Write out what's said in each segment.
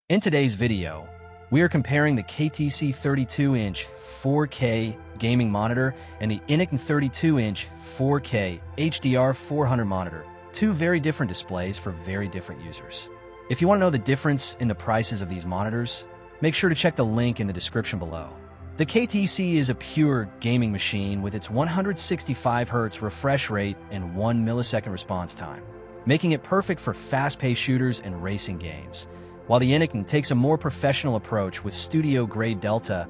In today's video, we are comparing the KTC 32-inch 4K gaming monitor and the INNOCN 32-inch 4K HDR 400 monitor, two very different displays for very different users. If you want to know the difference in the prices of these monitors, make sure to check the link in the description below. The KTC is a pure gaming machine with its 165Hz refresh rate and 1 millisecond response time, making it perfect for fast-paced shooters and racing games, while the INNOCN takes a more professional approach with studio-grade delta,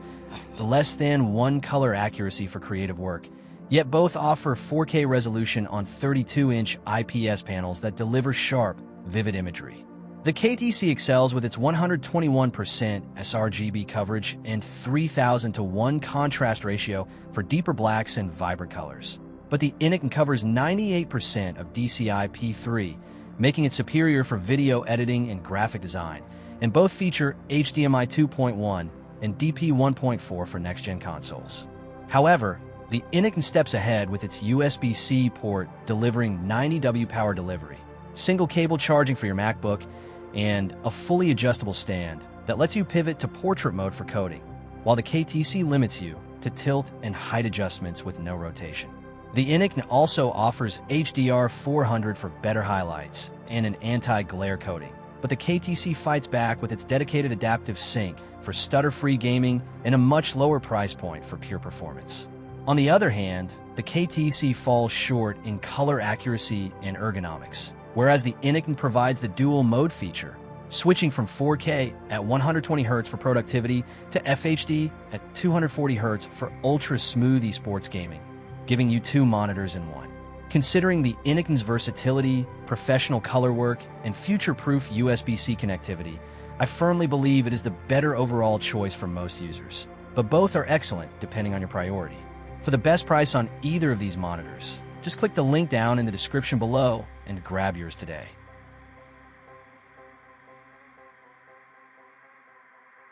less than 1 color accuracy for creative work, yet both offer 4K resolution on 32-inch IPS panels that deliver sharp, vivid imagery. The KTC excels with its 121% sRGB coverage and 3000:1 contrast ratio for deeper blacks and vibrant colors. But the INNOCN covers 98% of DCI-P3, making it superior for video editing and graphic design, and both feature HDMI 2.1 and DP 1.4 for next-gen consoles. However, the INNOCN steps ahead with its USB-C port delivering 90W power delivery, single cable charging for your MacBook, and a fully adjustable stand that lets you pivot to portrait mode for coding, while the KTC limits you to tilt and height adjustments with no rotation. The INNOCN also offers HDR 400 for better highlights and an anti-glare coating, but the KTC fights back with its dedicated adaptive sync for stutter-free gaming and a much lower price point for pure performance. On the other hand, the KTC falls short in color accuracy and ergonomics, whereas the INNOCN provides the dual mode feature, switching from 4K at 120Hz for productivity to FHD at 240Hz for ultra-smooth esports gaming, giving you two monitors in one. Considering the INNOCN's versatility, professional color work, and future-proof USB-C connectivity, I firmly believe it is the better overall choice for most users. But both are excellent depending on your priority. For the best price on either of these monitors, just click the link down in the description below and grab yours today.